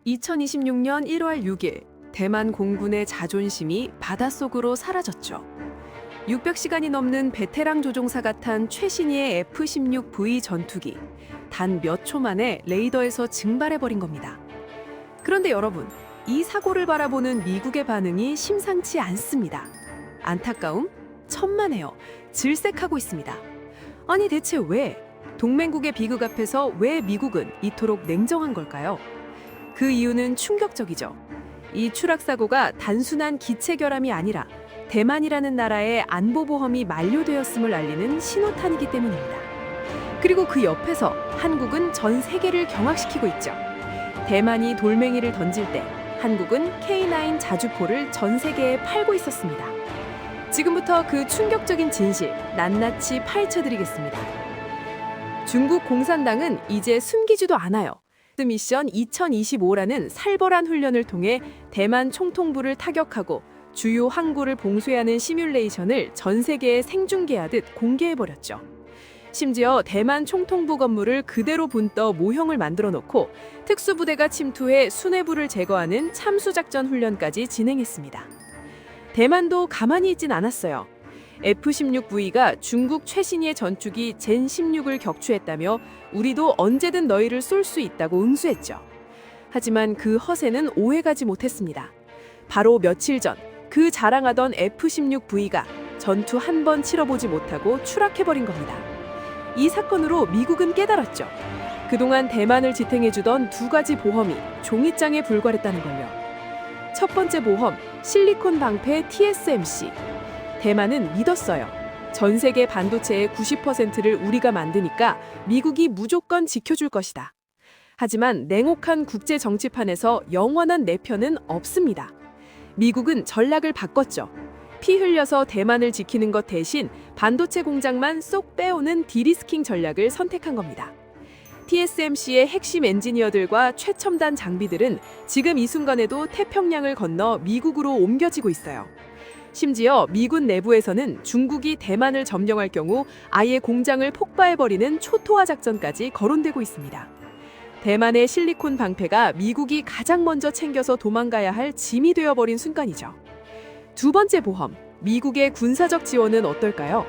2026년 1월 6일, 대만 공군의 자존심이 바닷속으로 사라졌죠. 600시간이 넘는 베테랑 조종사가 탄 최신의 F-16V 전투기, 단 몇 초 만에 레이더에서 증발해버린 겁니다. 그런데 여러분, 이 사고를 바라보는 미국의 반응이 심상치 않습니다. 안타까움, 천만에요. 질색하고 있습니다. 아니 대체 왜? 동맹국의 비극 앞에서 왜 미국은 이토록 냉정한 걸까요? 그 이유는 충격적이죠. 이 추락사고가 단순한 기체 결함이 아니라 대만이라는 나라의 안보보험이 만료되었음을 알리는 신호탄이기 때문입니다. 그리고 그 옆에서 한국은 전 세계를 경악시키고 있죠. 대만이 돌멩이를 던질 때 한국은 K9 자주포를 전 세계에 팔고 있었습니다. 지금부터 그 충격적인 진실 낱낱이 파헤쳐드리겠습니다. 중국 공산당은 이제 숨기지도 않아요. 미션 2025라는 살벌한 훈련을 통해 대만 총통부를 타격하고 주요 항구를 봉쇄하는 시뮬레이션을 전 세계에 생중계하듯 공개해버렸죠. 심지어 대만 총통부 건물을 그대로 분떠 모형을 만들어 놓고 특수부대가 침투해 수뇌부를 제거하는 참수작전 훈련까지 진행했습니다. 대만도 가만히 있진 않았어요. F-16V가 중국 최신의 전투기 젠16을 격추했다며 우리도 언제든 너희를 쏠 수 있다고 응수했죠. 하지만 그 허세는 오해가지 못했습니다. 바로 며칠 전 그 자랑하던 F-16V가 전투 한 번 치러보지 못하고 추락해버린 겁니다. 이 사건으로 미국은 깨달았죠. 그동안 대만을 지탱해주던 두 가지 보험이 종이장에 불과했다는 걸요. 첫 번째 보험, 실리콘 방패 TSMC. 대만은 믿었어요. 전 세계 반도체의 90%를 우리가 만드니까 미국이 무조건 지켜줄 것이다. 하지만 냉혹한 국제 정치판에서 영원한 내 편은 없습니다. 미국은 전략을 바꿨죠. 피 흘려서 대만을 지키는 것 대신 반도체 공장만 쏙 빼오는 디리스킹 전략을 선택한 겁니다. TSMC의 핵심 엔지니어들과 최첨단 장비들은 지금 이 순간에도 태평양을 건너 미국으로 옮겨지고 있어요. 심지어 미군 내부에서는 중국이 대만을 점령할 경우 아예 공장을 폭파해버리는 초토화 작전까지 거론되고 있습니다. 대만의 실리콘 방패가 미국이 가장 먼저 챙겨서 도망가야 할 짐이 되어버린 순간이죠. 두 번째 보험, 미국의 군사적 지원은 어떨까요?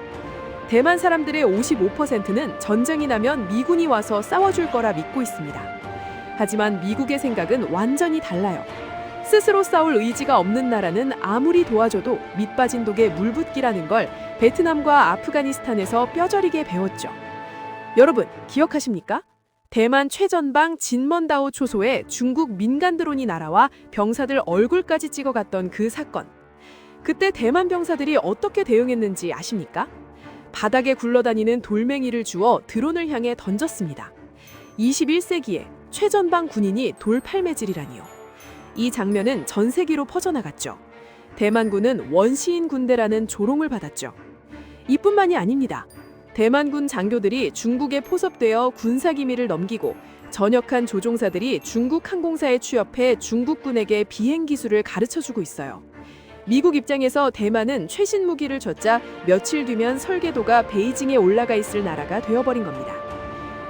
대만 사람들의 55%는 전쟁이 나면 미군이 와서 싸워줄 거라 믿고 있습니다. 하지만 미국의 생각은 완전히 달라요. 스스로 싸울 의지가 없는 나라는 아무리 도와줘도 밑빠진 독에 물 붓기라는 걸 베트남과 아프가니스탄에서 뼈저리게 배웠죠. 여러분, 기억하십니까? 대만 최전방 진먼다오 초소에 중국 민간 드론이 날아와 병사들 얼굴까지 찍어갔던 그 사건. 그때 대만 병사들이 어떻게 대응했는지 아십니까? 바닥에 굴러다니는 돌멩이를 주워 드론을 향해 던졌습니다. 21세기에 최전방 군인이 돌팔매질이라니요. 이 장면은 전 세계로 퍼져나갔죠. 대만군은 원시인 군대라는 조롱을 받았죠. 이뿐만이 아닙니다. 대만군 장교들이 중국에 포섭되어 군사기밀을 넘기고 전역한 조종사들이 중국 항공사에 취업해 중국군에게 비행 기술을 가르쳐주고 있어요. 미국 입장에서 대만은 최신 무기를 줬자 며칠 뒤면 설계도가 베이징에 올라가 있을 나라가 되어버린 겁니다.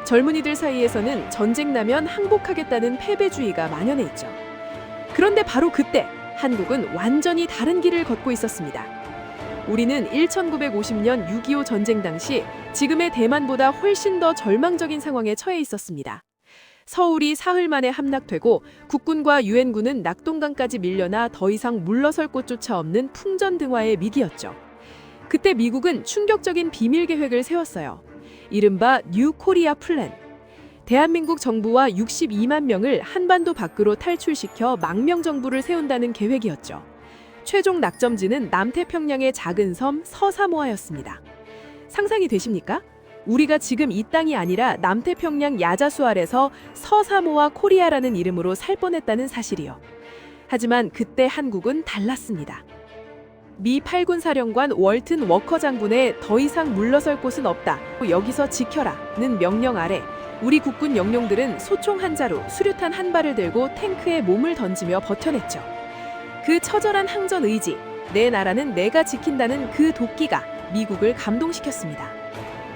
젊은이들 사이에서는 전쟁 나면 항복하겠다는 패배주의가 만연해 있죠. 그런데 바로 그때 한국은 완전히 다른 길을 걷고 있었습니다. 우리는 1950년 6.25 전쟁 당시 지금의 대만보다 훨씬 더 절망적인 상황에 처해 있었습니다. 서울이 사흘 만에 함락되고 국군과 유엔군은 낙동강까지 밀려나 더 이상 물러설 곳조차 없는 풍전등화의 위기였죠. 그때 미국은 충격적인 비밀 계획을 세웠어요. 이른바 뉴 코리아 플랜. 대한민국 정부와 62만 명을 한반도 밖으로 탈출시켜 망명정부를 세운다는 계획이었죠. 최종 낙점지는 남태평양의 작은 섬 서사모아였습니다. 상상이 되십니까? 우리가 지금 이 땅이 아니라 남태평양 야자수 아래서 서사모아 코리아라는 이름으로 살 뻔했다는 사실이요. 하지만 그때 한국은 달랐습니다. 미 8군 사령관 월튼 워커 장군의 더 이상 물러설 곳은 없다. 여기서 지켜라는 명령 아래 우리 국군 영령들은 소총 한 자루, 수류탄 한 발을 들고 탱크에 몸을 던지며 버텨냈죠. 그 처절한 항전 의지, 내 나라는 내가 지킨다는 그 도끼가 미국을 감동시켰습니다.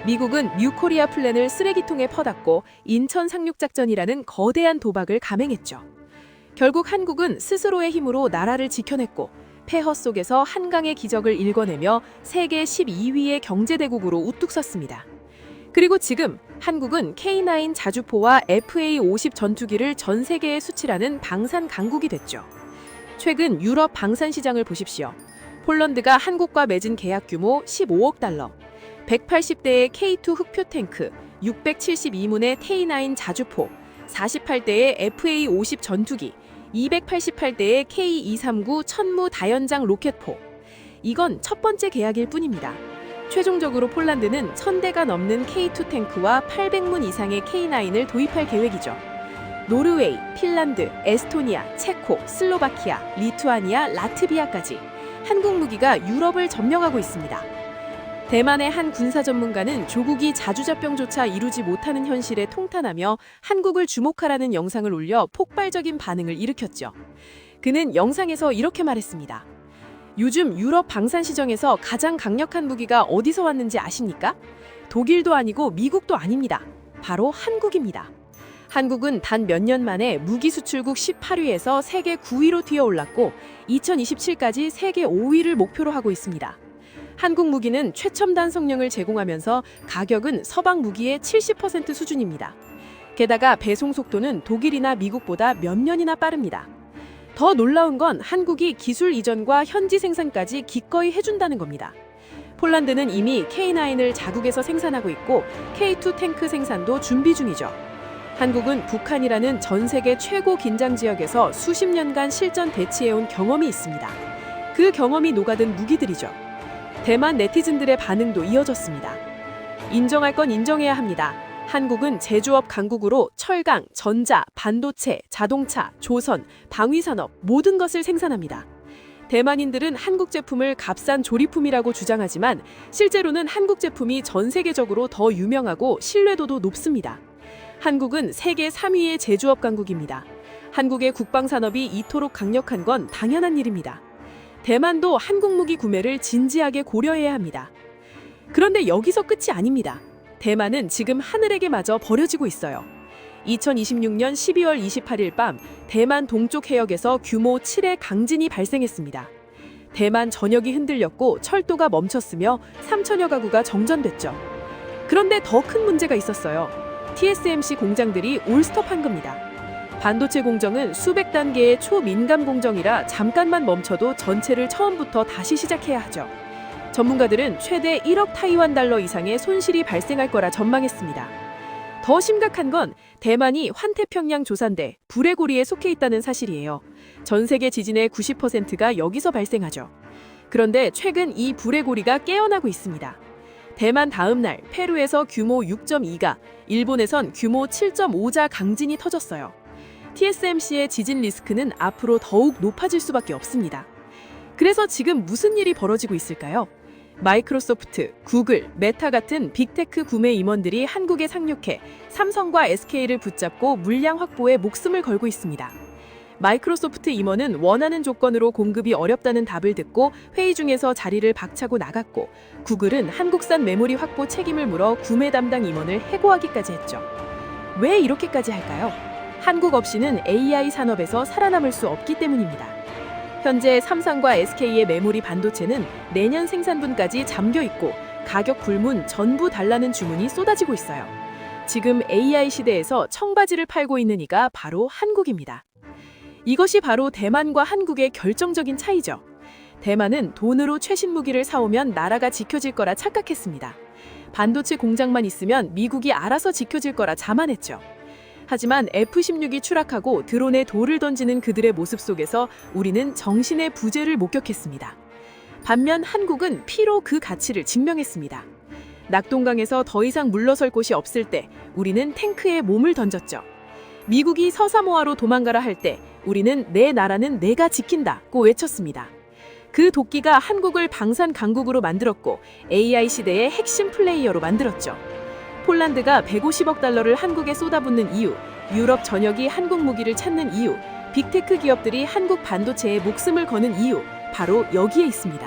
미국은 뉴코리아 플랜을 쓰레기통에 퍼닫고 인천 상륙작전이라는 거대한 도박을 감행했죠. 결국 한국은 스스로의 힘으로 나라를 지켜냈고 폐허 속에서 한강의 기적을 일궈내며 세계 12위의 경제대국으로 우뚝 섰습니다. 그리고 지금 한국은 K9 자주포와 FA-50 전투기를 전 세계에 수출하는 방산 강국이 됐죠. 최근 유럽 방산 시장을 보십시오. 폴란드가 한국과 맺은 계약 규모 15억 달러, 180대의 K2 흑표 탱크, 672문의 K9 자주포, 48대의 FA-50 전투기, 288대의 K239 천무 다연장 로켓포. 이건 첫 번째 계약일 뿐입니다. 최종적으로 폴란드는 1000대가 넘는 K2 탱크와 800문 이상의 K9을 도입할 계획이죠. 노르웨이, 핀란드, 에스토니아, 체코, 슬로바키아, 리투아니아, 라트비아까지 한국 무기가 유럽을 점령하고 있습니다. 대만의 한 군사 전문가는 조국이 자주자병조차 이루지 못하는 현실에 통탄하며 한국을 주목하라는 영상을 올려 폭발적인 반응을 일으켰죠. 그는 영상에서 이렇게 말했습니다. 요즘 유럽 방산 시장에서 가장 강력한 무기가 어디서 왔는지 아십니까? 독일도 아니고 미국도 아닙니다. 바로 한국입니다. 한국은 단 몇 년 만에 무기 수출국 18위에서 세계 9위로 뛰어올랐고 2027까지 세계 5위를 목표로 하고 있습니다. 한국 무기는 최첨단 성능을 제공하면서 가격은 서방 무기의 70% 수준입니다. 게다가 배송 속도는 독일이나 미국보다 몇 년이나 빠릅니다. 더 놀라운 건 한국이 기술 이전과 현지 생산까지 기꺼이 해준다는 겁니다. 폴란드는 이미 K9을 자국에서 생산하고 있고 K2 탱크 생산도 준비 중이죠. 한국은 북한이라는 전 세계 최고 긴장 지역에서 수십 년간 실전 대치해온 경험이 있습니다. 그 경험이 녹아든 무기들이죠. 대만 네티즌들의 반응도 이어졌습니다. 인정할 건 인정해야 합니다. 한국은 제조업 강국으로 철강, 전자, 반도체, 자동차, 조선, 방위산업 모든 것을 생산합니다. 대만인들은 한국 제품을 값싼 조리품이라고 주장하지만 실제로는 한국 제품이 전 세계적으로 더 유명하고 신뢰도도 높습니다. 한국은 세계 3위의 제조업 강국입니다. 한국의 국방산업이 이토록 강력한 건 당연한 일입니다. 대만도 한국 무기 구매를 진지하게 고려해야 합니다. 그런데 여기서 끝이 아닙니다. 대만은 지금 하늘에게 마저 버려지고 있어요. 2026년 12월 28일 밤 대만 동쪽 해역에서 규모 7의 강진이 발생했습니다. 대만 전역이 흔들렸고 철도가 멈췄으며 3천여 가구가 정전됐죠. 그런데 더 큰 문제가 있었어요. TSMC 공장들이 올스톱한 겁니다. 반도체 공정은 수백 단계의 초민감 공정이라 잠깐만 멈춰도 전체를 처음부터 다시 시작해야 하죠. 전문가들은 최대 1억 타이완 달러 이상의 손실이 발생할 거라 전망했습니다. 더 심각한 건 대만이 환태평양 조산대 불의 고리에 속해 있다는 사실이에요. 전 세계 지진의 90%가 여기서 발생하죠. 그런데 최근 이 불의 고리가 깨어나고 있습니다. 대만 다음 날 페루에서 규모 6.2가, 일본에선 규모 7.5자 강진이 터졌어요. TSMC의 지진 리스크는 앞으로 더욱 높아질 수밖에 없습니다. 그래서 지금 무슨 일이 벌어지고 있을까요? 마이크로소프트, 구글, 메타 같은 빅테크 구매 임원들이 한국에 상륙해 삼성과 SK를 붙잡고 물량 확보에 목숨을 걸고 있습니다. 마이크로소프트 임원은 원하는 조건으로 공급이 어렵다는 답을 듣고 회의 중에서 자리를 박차고 나갔고, 구글은 한국산 메모리 확보 책임을 물어 구매 담당 임원을 해고하기까지 했죠. 왜 이렇게까지 할까요? 한국 없이는 AI 산업에서 살아남을 수 없기 때문입니다. 현재 삼성과 SK의 메모리 반도체는 내년 생산분까지 잠겨 있고 가격 불문 전부 달라는 주문이 쏟아지고 있어요. 지금 AI 시대에서 청바지를 팔고 있는 이가 바로 한국입니다. 이것이 바로 대만과 한국의 결정적인 차이죠. 대만은 돈으로 최신 무기를 사오면 나라가 지켜질 거라 착각했습니다. 반도체 공장만 있으면 미국이 알아서 지켜질 거라 자만했죠. 하지만 F-16이 추락하고 드론에 돌을 던지는 그들의 모습 속에서 우리는 정신의 부재를 목격했습니다. 반면 한국은 피로 그 가치를 증명했습니다. 낙동강에서 더 이상 물러설 곳이 없을 때 우리는 탱크에 몸을 던졌죠. 미국이 서사모아로 도망가라 할 때 우리는 내 나라는 내가 지킨다고 외쳤습니다. 그 도끼가 한국을 방산 강국으로 만들었고 AI 시대의 핵심 플레이어로 만들었죠. 폴란드가 150억 달러를 한국에 쏟아붓는 이유, 유럽 전역이 한국 무기를 찾는 이유, 빅테크 기업들이 한국 반도체에 목숨을 거는 이유, 바로 여기에 있습니다.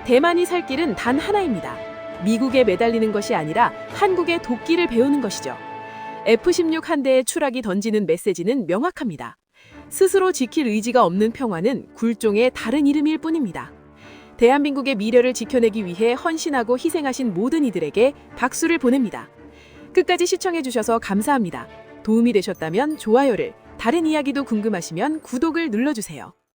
대만이 살 길은 단 하나입니다. 미국에 매달리는 것이 아니라 한국의 도끼를 배우는 것이죠. F-16 한 대의 추락이 던지는 메시지는 명확합니다. 스스로 지킬 의지가 없는 평화는 굴종의 다른 이름일 뿐입니다. 대한민국의 미래를 지켜내기 위해 헌신하고 희생하신 모든 이들에게 박수를 보냅니다. 끝까지 시청해주셔서 감사합니다. 도움이 되셨다면 좋아요를, 다른 이야기도 궁금하시면 구독을 눌러주세요.